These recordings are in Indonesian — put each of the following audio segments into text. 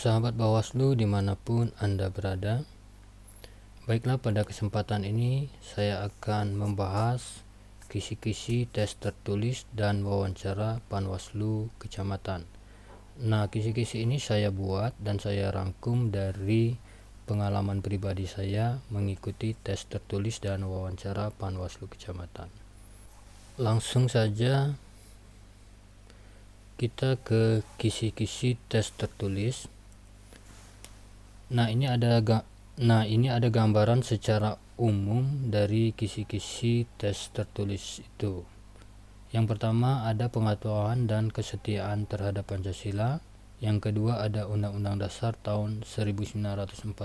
Sahabat Bawaslu dimanapun Anda berada, baiklah pada kesempatan ini saya akan membahas kisi-kisi tes tertulis dan wawancara Panwaslu Kecamatan. Nah, kisi-kisi ini saya buat dan saya rangkum dari pengalaman pribadi saya mengikuti tes tertulis dan wawancara Panwaslu Kecamatan. Langsung saja kita ke kisi-kisi tes tertulis. Nah, ini ada gambaran secara umum dari kisi-kisi tes tertulis itu. Yang pertama ada pengetahuan dan kesetiaan terhadap Pancasila. Yang kedua ada Undang-Undang Dasar tahun 1945.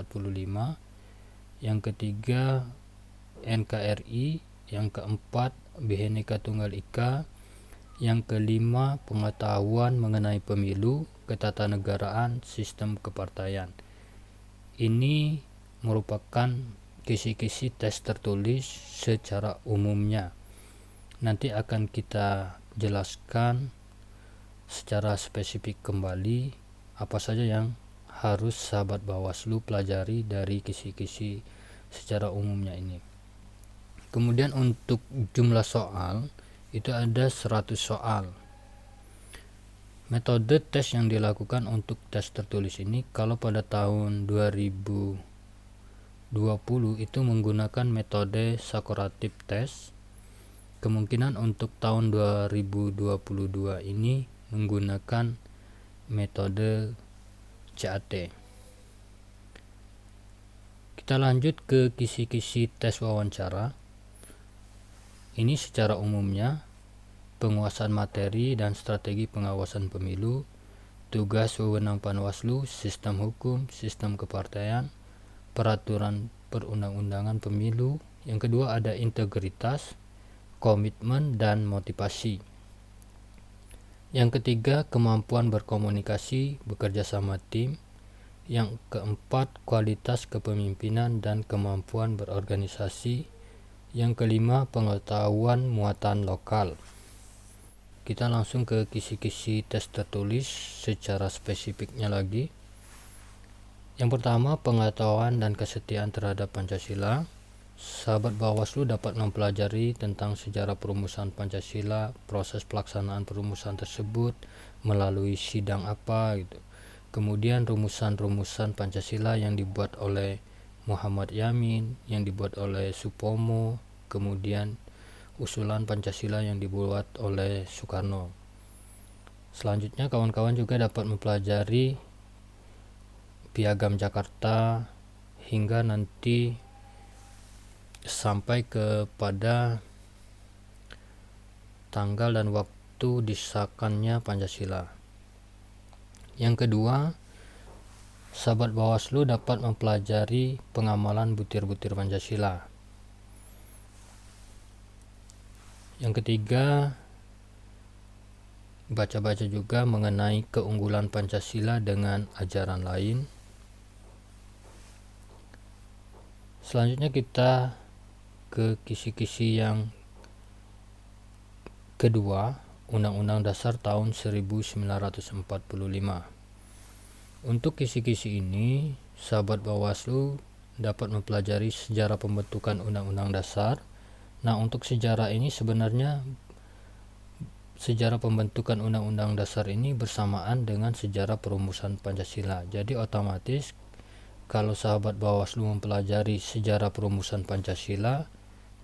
Yang ketiga NKRI. Yang keempat Bhinneka Tunggal Ika. Yang kelima pengetahuan mengenai pemilu, ketatanegaraan, sistem kepartaian. Ini merupakan kisi-kisi tes tertulis secara umumnya. Nanti akan kita jelaskan secara spesifik kembali apa saja yang harus sahabat Bawaslu pelajari dari kisi-kisi secara umumnya ini. Kemudian untuk jumlah soal itu ada 100 soal. Metode tes yang dilakukan untuk tes tertulis ini kalau pada tahun 2020 itu menggunakan metode Socrative Test. Kemungkinan untuk tahun 2022 ini menggunakan metode CAT. Kita lanjut ke kisi-kisi tes wawancara. Ini secara umumnya penguasaan materi dan strategi pengawasan pemilu, tugas wewenang Panwaslu, sistem hukum, sistem kepartaian, peraturan perundang-undangan pemilu. Yang kedua ada integritas, komitmen, dan motivasi. Yang ketiga kemampuan berkomunikasi, bekerja sama tim. Yang keempat kualitas kepemimpinan dan kemampuan berorganisasi. Yang kelima pengetahuan muatan lokal. Kita langsung ke kisi-kisi tes tertulis secara spesifiknya lagi. Yang pertama pengetahuan dan kesetiaan terhadap Pancasila. Sahabat Bawaslu dapat mempelajari tentang sejarah perumusan Pancasila, proses pelaksanaan perumusan tersebut melalui sidang apa gitu. Kemudian rumusan-rumusan Pancasila yang dibuat oleh Muhammad Yamin, yang dibuat oleh Supomo, kemudian usulan Pancasila yang dibuat oleh Soekarno. Selanjutnya kawan-kawan juga dapat mempelajari Piagam Jakarta hingga nanti sampai kepada tanggal dan waktu disahkannya Pancasila. Yang kedua, sahabat Bawaslu dapat mempelajari pengamalan butir-butir Pancasila. Yang ketiga, baca-baca juga mengenai keunggulan Pancasila dengan ajaran lain. Selanjutnya kita ke kisi-kisi yang kedua, Undang-Undang Dasar tahun 1945. Untuk kisi-kisi ini, sahabat Bawaslu dapat mempelajari sejarah pembentukan Undang-Undang Dasar. Nah, untuk sejarah ini sebenarnya sejarah pembentukan Undang-Undang Dasar ini bersamaan dengan sejarah perumusan Pancasila. Jadi otomatis kalau sahabat Bawaslu mempelajari sejarah perumusan Pancasila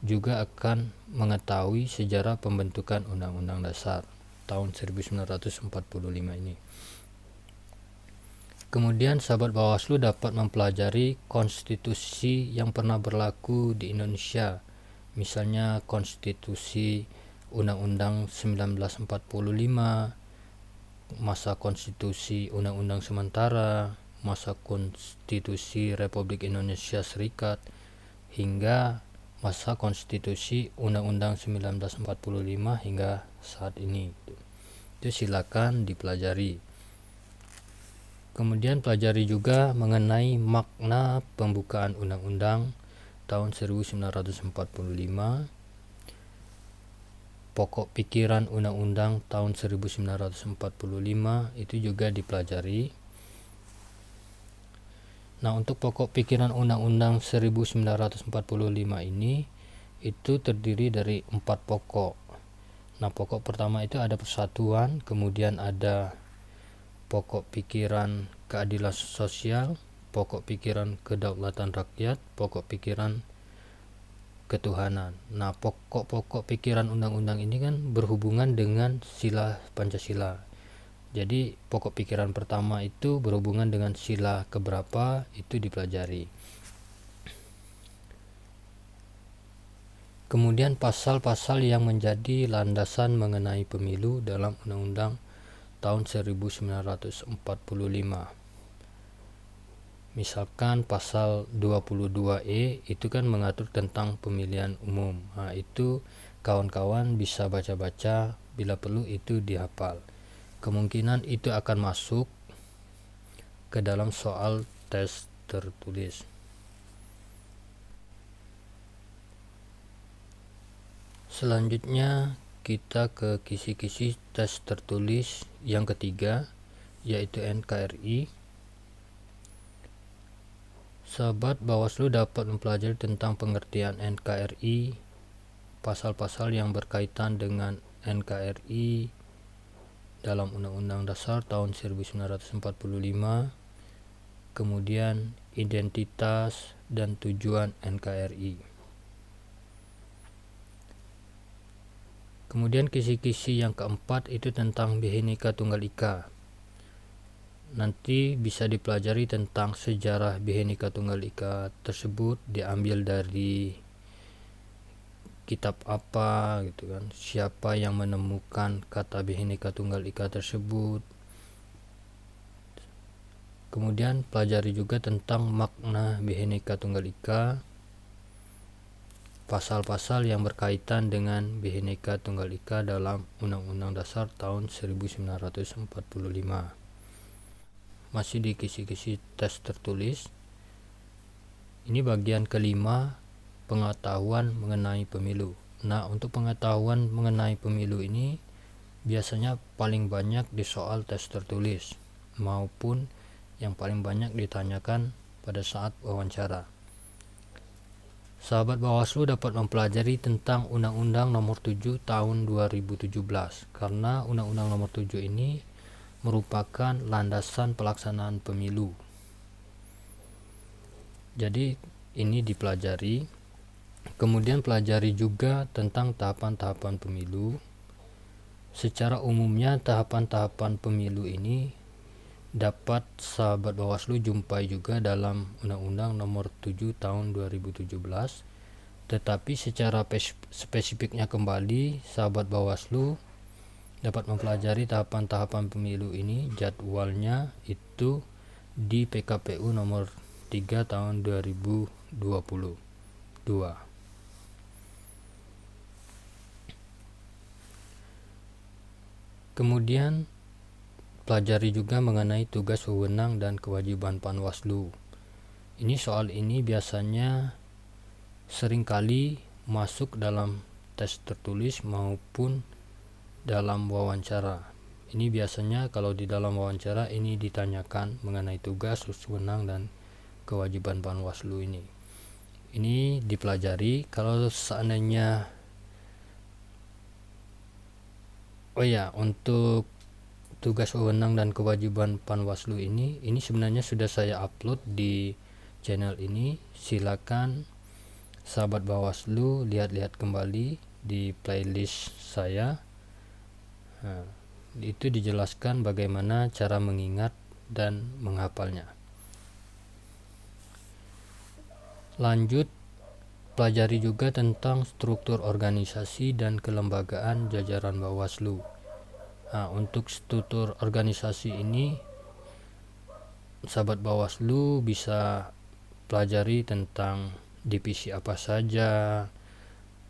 juga akan mengetahui sejarah pembentukan Undang-Undang Dasar tahun 1945 ini. Kemudian sahabat Bawaslu dapat mempelajari konstitusi yang pernah berlaku di Indonesia. Misalnya konstitusi Undang-Undang 1945, masa konstitusi Undang-Undang Sementara, masa konstitusi Republik Indonesia Serikat, hingga masa konstitusi Undang-Undang 1945 hingga saat ini. Itu silakan dipelajari. Kemudian pelajari juga mengenai makna pembukaan undang-undang tahun 1945, pokok pikiran undang-undang tahun 1945 itu juga dipelajari. Nah, untuk pokok pikiran Undang-Undang 1945 ini itu terdiri dari 4 pokok. Nah, pokok pertama itu ada persatuan, kemudian ada pokok pikiran keadilan sosial, pokok pikiran kedaulatan rakyat, pokok pikiran ketuhanan. Nah, pokok-pokok pikiran undang-undang ini kan berhubungan dengan sila Pancasila. Jadi pokok pikiran pertama itu berhubungan dengan sila keberapa itu dipelajari. Kemudian pasal-pasal yang menjadi landasan mengenai pemilu dalam Undang-Undang tahun 1945. Misalkan pasal 22E itu kan mengatur tentang pemilihan umum. Nah, itu kawan-kawan bisa baca-baca, bila perlu itu dihafal. Kemungkinan itu akan masuk ke dalam soal tes tertulis. Selanjutnya kita ke kisi-kisi tes tertulis yang ketiga, yaitu NKRI. Sahabat Bawaslu dapat mempelajari tentang pengertian NKRI, pasal-pasal yang berkaitan dengan NKRI dalam Undang-Undang Dasar tahun 1945, kemudian identitas dan tujuan NKRI. Kemudian kisi-kisi yang keempat itu tentang Bhinneka Tunggal Ika. Nanti bisa dipelajari tentang sejarah Bhinneka Tunggal Ika tersebut, diambil dari kitab apa gitu kan, siapa yang menemukan kata Bhinneka Tunggal Ika tersebut. Kemudian pelajari juga tentang makna Bhinneka Tunggal Ika, pasal-pasal yang berkaitan dengan Bhinneka Tunggal Ika dalam Undang-Undang Dasar tahun 1945. Masih di kisi-kisi tes tertulis. Ini bagian kelima, pengetahuan mengenai pemilu. Nah, untuk pengetahuan mengenai pemilu ini biasanya paling banyak di soal tes tertulis maupun yang paling banyak ditanyakan pada saat wawancara. Sahabat Bawaslu dapat mempelajari tentang Undang-Undang Nomor 7 Tahun 2017 karena Undang-Undang Nomor 7 ini merupakan landasan pelaksanaan pemilu. Jadi ini dipelajari. Kemudian pelajari juga tentang tahapan-tahapan pemilu. Secara umumnya tahapan-tahapan pemilu ini dapat sahabat Bawaslu jumpai juga dalam Undang-Undang Nomor 7 Tahun 2017. Tetapi secara spesifiknya kembali, sahabat Bawaslu dapat mempelajari tahapan-tahapan pemilu ini, jadwalnya itu di PKPU nomor 3 tahun 2022. Kemudian pelajari juga mengenai tugas, wewenang, dan kewajiban Panwaslu. Soal ini biasanya seringkali masuk dalam tes tertulis maupun dalam wawancara. Ini biasanya kalau di dalam wawancara ini ditanyakan mengenai tugas, wewenang, dan kewajiban Panwaslu ini. Ini dipelajari. Kalau seandainya untuk tugas, wewenang, dan kewajiban Panwaslu ini sebenarnya sudah saya upload di channel ini. Silakan sahabat Bawaslu lihat-lihat kembali di playlist saya. Itu dijelaskan bagaimana cara mengingat dan menghafalnya. Lanjut, pelajari juga tentang struktur organisasi dan kelembagaan jajaran Bawaslu. Nah, untuk struktur organisasi ini sahabat Bawaslu bisa pelajari tentang divisi apa saja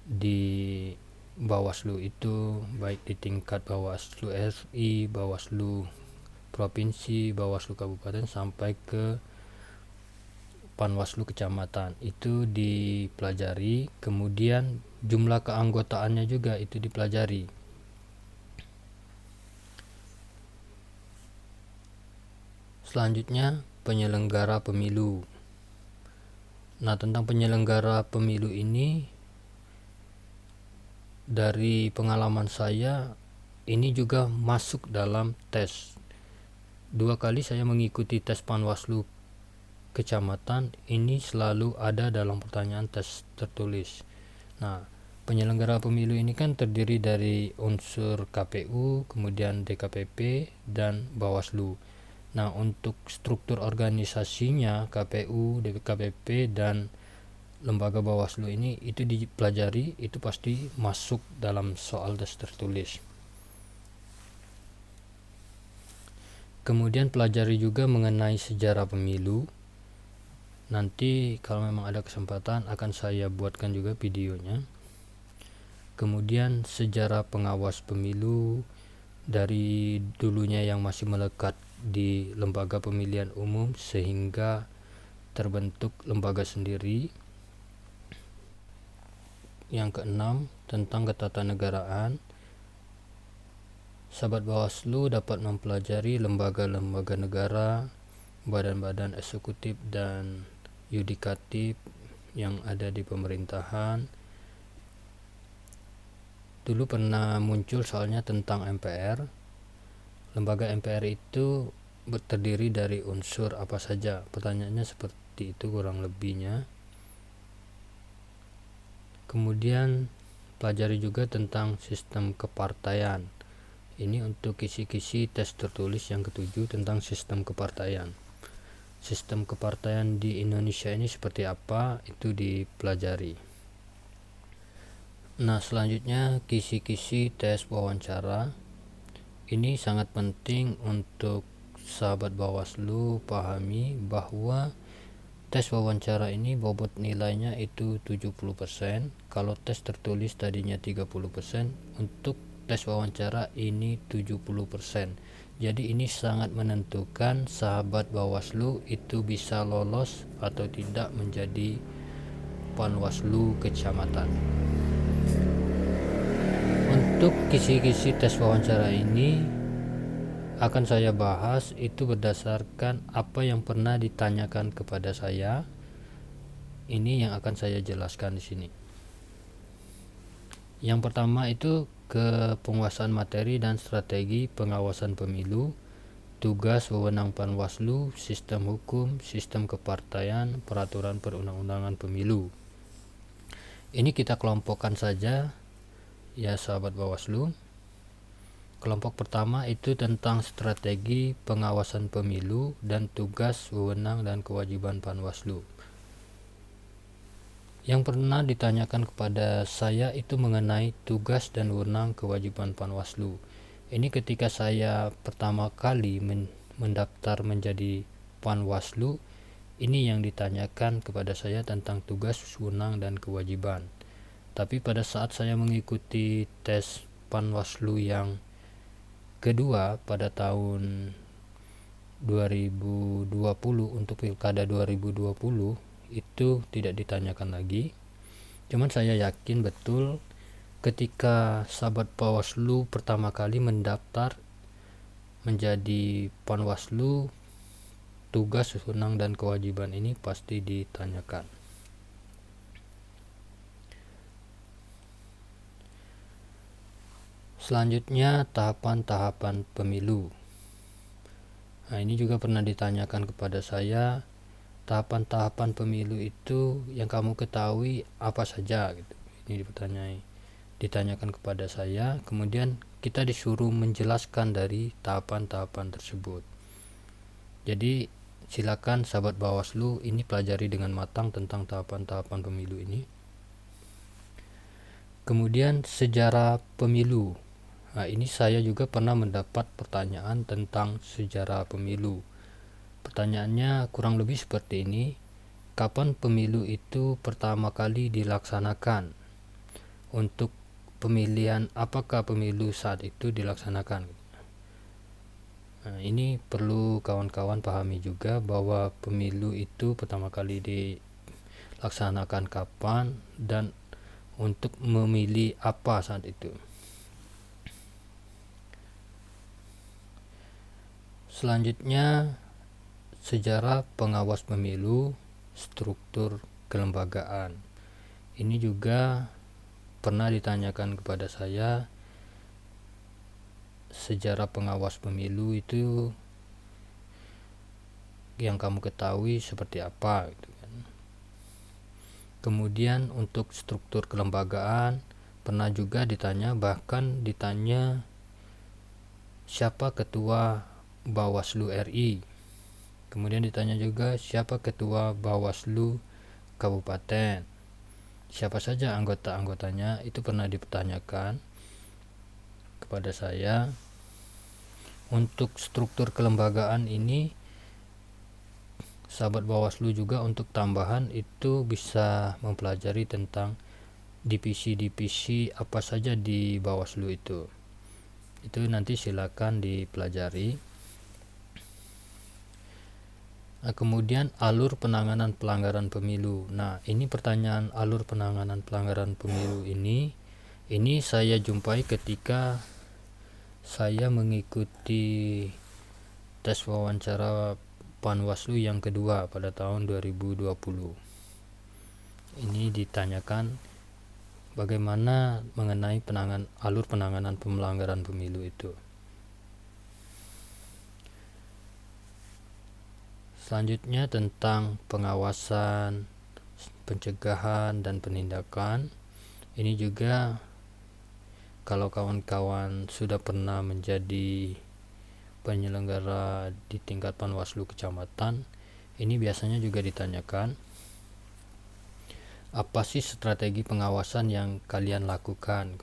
di Bawaslu itu, baik di tingkat Bawaslu RI, Bawaslu Provinsi, Bawaslu Kabupaten, sampai ke Panwaslu Kecamatan. Itu dipelajari. Kemudian jumlah keanggotaannya juga itu dipelajari. Selanjutnya penyelenggara pemilu. Nah, tentang penyelenggara pemilu ini, dari pengalaman saya, ini juga masuk dalam tes. 2 kali saya mengikuti tes Panwaslu kecamatan, ini selalu ada dalam pertanyaan tes tertulis. Nah, penyelenggara pemilu ini kan terdiri dari unsur KPU, kemudian DKPP, dan Bawaslu. Nah, untuk struktur organisasinya KPU, DKPP, dan lembaga Bawaslu ini itu dipelajari, itu pasti masuk dalam soal tes tertulis. Kemudian pelajari juga mengenai sejarah pemilu. Nanti kalau memang ada kesempatan akan saya buatkan juga videonya. Kemudian sejarah pengawas pemilu dari dulunya yang masih melekat di lembaga pemilihan umum sehingga terbentuk lembaga sendiri. Yang keenam, tentang ketatanegaraan. Sahabat Bawaslu dapat mempelajari lembaga-lembaga negara, badan-badan eksekutif dan yudikatif yang ada di pemerintahan. Dulu pernah muncul soalnya tentang MPR. Lembaga MPR itu terdiri dari unsur apa saja? Pertanyaannya seperti itu kurang lebihnya. Kemudian pelajari juga tentang sistem kepartaian. Ini untuk kisi-kisi tes tertulis yang ketujuh tentang sistem kepartaian. Sistem kepartaian di Indonesia ini seperti apa, itu dipelajari. Nah, selanjutnya kisi-kisi tes wawancara. Ini sangat penting untuk sahabat Bawaslu pahami bahwa tes wawancara ini bobot nilainya itu 70%. Kalau tes tertulis tadinya 30%, untuk tes wawancara ini 70%. Jadi ini sangat menentukan sahabat Bawaslu itu bisa lolos atau tidak menjadi Panwaslu kecamatan. Untuk kisi-kisi tes wawancara ini akan saya bahas itu berdasarkan apa yang pernah ditanyakan kepada saya. Ini yang akan saya jelaskan di sini. Yang pertama itu ke penguasaan materi dan strategi pengawasan pemilu, tugas wewenang Panwaslu, sistem hukum, sistem kepartaian, peraturan perundang-undangan pemilu. Ini kita kelompokkan saja ya sahabat Bawaslu. Kelompok pertama itu tentang strategi pengawasan pemilu dan tugas, wewenang, dan kewajiban Panwaslu. Yang pernah ditanyakan kepada saya itu mengenai tugas dan wewenang kewajiban Panwaslu. Ini ketika saya pertama kali mendaftar menjadi Panwaslu, ini yang ditanyakan kepada saya tentang tugas, wewenang, dan kewajiban. Tapi pada saat saya mengikuti tes Panwaslu yang kedua pada tahun 2020 untuk pilkada 2020, itu tidak ditanyakan lagi. Cuman saya yakin betul ketika sahabat Bawaslu pertama kali mendaftar menjadi Panwaslu, tugas, wewenang, dan kewajiban ini pasti ditanyakan. Selanjutnya tahapan-tahapan pemilu. Nah, ini juga pernah ditanyakan kepada saya. Tahapan-tahapan pemilu itu yang kamu ketahui apa saja gitu. Ini ditanyakan kepada saya, kemudian kita disuruh menjelaskan dari tahapan-tahapan tersebut. Jadi silakan sahabat Bawaslu ini pelajari dengan matang tentang tahapan-tahapan pemilu ini. Kemudian sejarah pemilu. Nah, ini saya juga pernah mendapat pertanyaan tentang sejarah pemilu. Pertanyaannya kurang lebih seperti ini. Kapan pemilu itu pertama kali dilaksanakan? Untuk pemilihan apakah pemilu saat itu dilaksanakan? Nah, ini perlu kawan-kawan pahami juga bahwa pemilu itu pertama kali dilaksanakan kapan dan untuk memilih apa saat itu. Selanjutnya sejarah pengawas pemilu, struktur kelembagaan. Ini juga pernah ditanyakan kepada saya, sejarah pengawas pemilu itu yang kamu ketahui seperti apa gitu kan. Kemudian untuk struktur kelembagaan pernah juga ditanya, bahkan ditanya siapa ketua Bawaslu RI. Kemudian ditanya juga siapa ketua Bawaslu Kabupaten. Siapa saja anggota-anggotanya, itu pernah dipertanyakan kepada saya. Untuk struktur kelembagaan ini, sahabat Bawaslu juga untuk tambahan itu bisa mempelajari tentang divisi-divisi apa saja di Bawaslu itu nanti silakan dipelajari. Nah, kemudian alur penanganan pelanggaran pemilu. Nah, ini pertanyaan alur penanganan pelanggaran pemilu ini saya jumpai ketika saya mengikuti tes wawancara Panwaslu yang kedua pada tahun 2020. Ini ditanyakan bagaimana mengenai alur penanganan pelanggaran pemilu itu. Selanjutnya tentang pengawasan, pencegahan, dan penindakan. Ini juga kalau kawan-kawan sudah pernah menjadi penyelenggara di tingkat Panwaslu kecamatan, ini biasanya juga ditanyakan, apa sih strategi pengawasan yang kalian lakukan?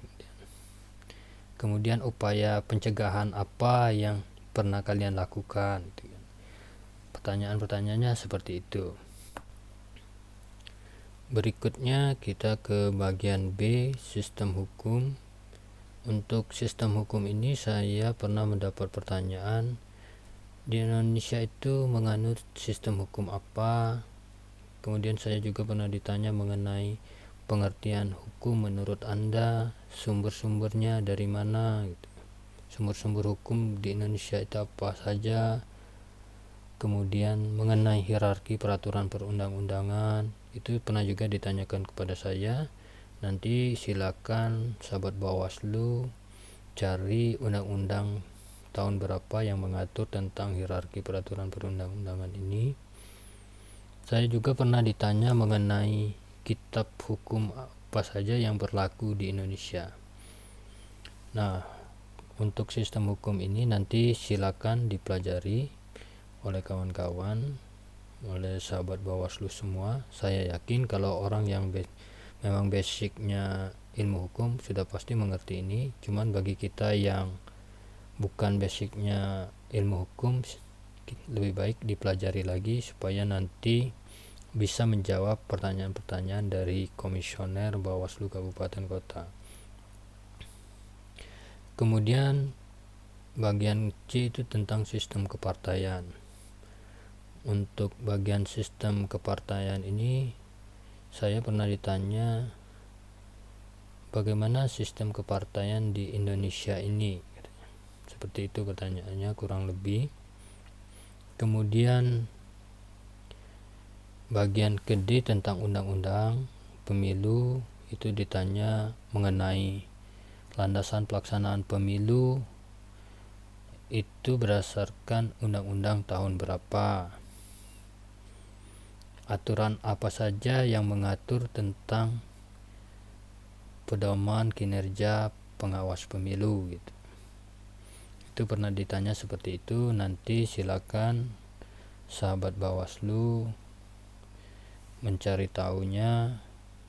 Kemudian upaya pencegahan apa yang pernah kalian lakukan? Pertanyaan-pertanyaannya seperti itu. Berikutnya kita ke bagian B, sistem hukum. Untuk sistem hukum ini saya pernah mendapat pertanyaan, di Indonesia itu menganut sistem hukum apa? Kemudian saya juga pernah ditanya mengenai pengertian hukum menurut Anda, sumber-sumbernya dari mana gitu. Sumber-sumber hukum di Indonesia itu apa saja? Kemudian mengenai hierarki peraturan perundang-undangan, itu pernah juga ditanyakan kepada saya. Nanti silakan sahabat Bawaslu cari undang-undang tahun berapa yang mengatur tentang hierarki peraturan perundang-undangan ini. Saya juga pernah ditanya mengenai kitab hukum apa saja yang berlaku di Indonesia. Nah, untuk sistem hukum ini nanti silakan dipelajari oleh kawan-kawan, oleh sahabat Bawaslu semua. Saya yakin kalau orang yang memang basicnya ilmu hukum sudah pasti mengerti ini. Cuman bagi kita yang bukan basicnya ilmu hukum, lebih baik dipelajari lagi supaya nanti bisa menjawab pertanyaan-pertanyaan dari komisioner Bawaslu Kabupaten Kota. Kemudian bagian C itu tentang sistem kepartaian. Untuk bagian sistem kepartaian ini saya pernah ditanya bagaimana sistem kepartaian di Indonesia ini. Seperti itu pertanyaannya kurang lebih. Kemudian bagian ke-D tentang undang-undang pemilu itu ditanya mengenai landasan pelaksanaan pemilu itu berdasarkan undang-undang tahun berapa, aturan apa saja yang mengatur tentang pedoman kinerja pengawas pemilu gitu. Itu pernah ditanya seperti itu. Nanti silakan sahabat Bawaslu mencari tahunya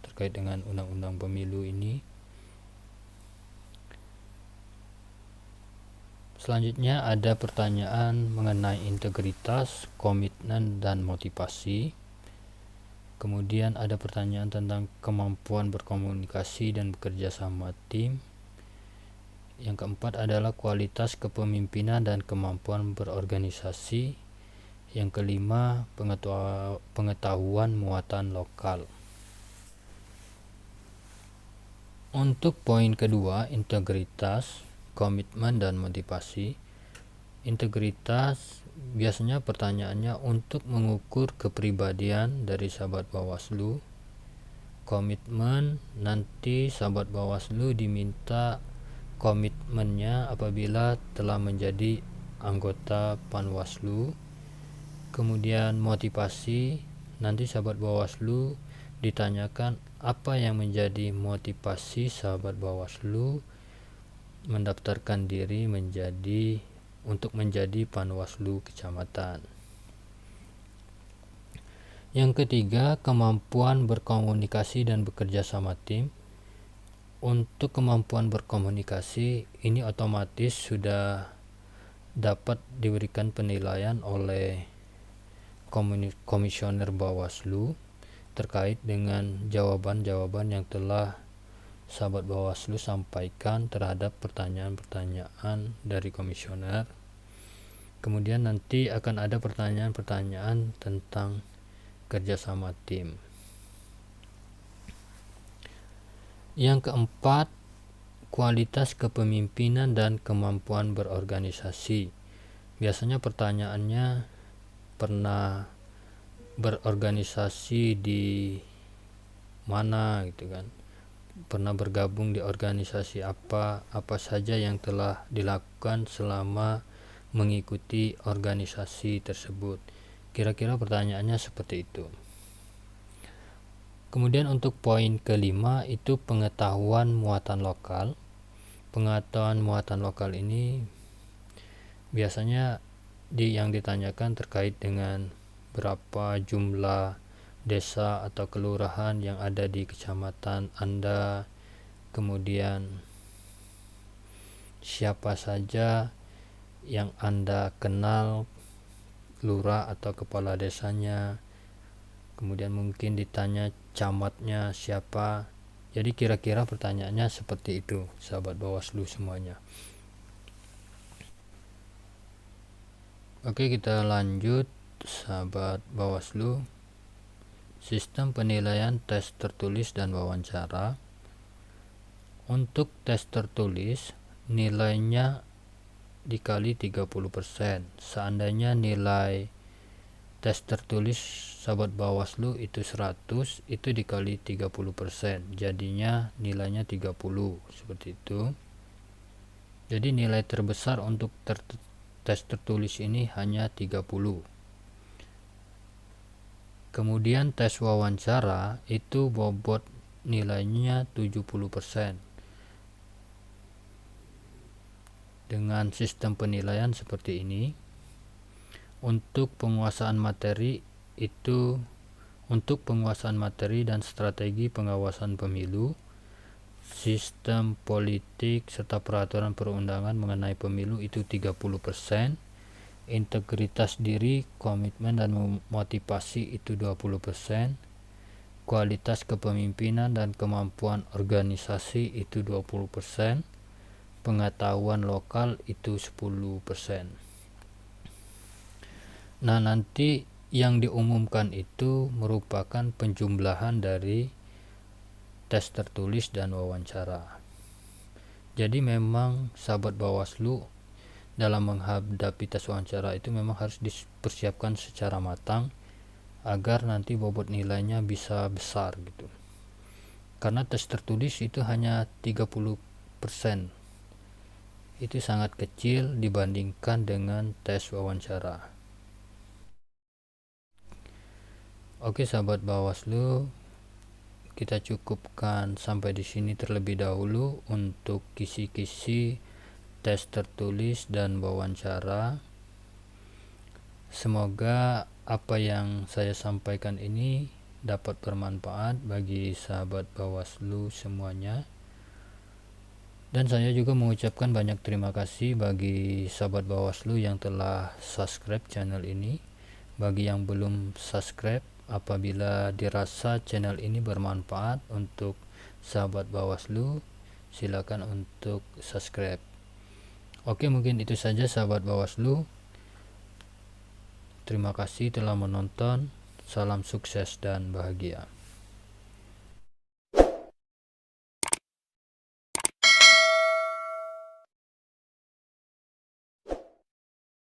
terkait dengan undang-undang pemilu ini. Selanjutnya ada pertanyaan mengenai integritas, komitmen, dan motivasi. Kemudian ada pertanyaan tentang kemampuan berkomunikasi dan bekerja sama tim. Yang keempat adalah kualitas kepemimpinan dan kemampuan berorganisasi. Yang kelima, pengetahuan muatan lokal. Untuk poin kedua, integritas, komitmen, dan motivasi. Integritas biasanya pertanyaannya untuk mengukur kepribadian dari sahabat Bawaslu. Komitmen, nanti sahabat Bawaslu diminta komitmennya apabila telah menjadi anggota Panwaslu. Kemudian motivasi, nanti sahabat Bawaslu ditanyakan apa yang menjadi motivasi sahabat Bawaslu mendaftarkan diri untuk menjadi Panwaslu kecamatan. Yang ketiga, kemampuan berkomunikasi dan bekerja sama tim. Untuk kemampuan berkomunikasi ini otomatis sudah dapat diberikan penilaian oleh komisioner Bawaslu terkait dengan jawaban-jawaban yang telah sahabat Bawaslu sampaikan terhadap pertanyaan-pertanyaan dari komisioner. Kemudian nanti akan ada pertanyaan-pertanyaan tentang kerjasama tim. Yang keempat, kualitas kepemimpinan dan kemampuan berorganisasi. Biasanya pertanyaannya pernah berorganisasi di mana gitu kan, pernah bergabung di organisasi apa saja yang telah dilakukan selama mengikuti organisasi tersebut. Kira-kira pertanyaannya seperti itu. Kemudian untuk poin kelima itu pengetahuan muatan lokal. Pengetahuan muatan lokal ini biasanya yang ditanyakan terkait dengan berapa jumlah desa atau kelurahan yang ada di kecamatan Anda, kemudian siapa saja yang Anda kenal lurah atau kepala desanya, kemudian mungkin ditanya camatnya siapa. Jadi kira-kira pertanyaannya seperti itu sahabat Bawaslu semuanya. Oke, kita lanjut sahabat Bawaslu. Sistem penilaian tes tertulis dan wawancara. Untuk tes tertulis nilainya dikali 30%. Seandainya nilai tes tertulis sahabat Bawaslu itu 100, itu dikali 30%, jadinya nilainya 30, seperti itu. Jadi nilai terbesar untuk tes tertulis ini hanya 30. Kemudian tes wawancara itu bobot nilainya 70%. Dengan sistem penilaian seperti ini. Untuk penguasaan materi dan strategi pengawasan pemilu, sistem politik serta peraturan perundangan mengenai pemilu itu 30%, integritas diri, komitmen dan motivasi itu 20%, kualitas kepemimpinan dan kemampuan organisasi itu 20%, pengetahuan lokal itu 10%. Nah, nanti yang diumumkan itu merupakan penjumlahan dari tes tertulis dan wawancara. Jadi memang sahabat Bawaslu dalam menghadapi tes wawancara itu memang harus dipersiapkan secara matang agar nanti bobot nilainya bisa besar gitu. Karena tes tertulis itu hanya 30%. Itu sangat kecil dibandingkan dengan tes wawancara. Oke sahabat Bawaslu, kita cukupkan sampai di sini terlebih dahulu untuk kisi-kisi tes tertulis dan wawancara. Semoga apa yang saya sampaikan ini dapat bermanfaat bagi sahabat Bawaslu semuanya. Dan saya juga mengucapkan banyak terima kasih bagi sahabat Bawaslu yang telah subscribe channel ini. Bagi yang belum subscribe, apabila dirasa channel ini bermanfaat untuk sahabat Bawaslu, silakan untuk subscribe. Oke, mungkin itu saja sahabat Bawaslu. Terima kasih telah menonton. Salam sukses dan bahagia.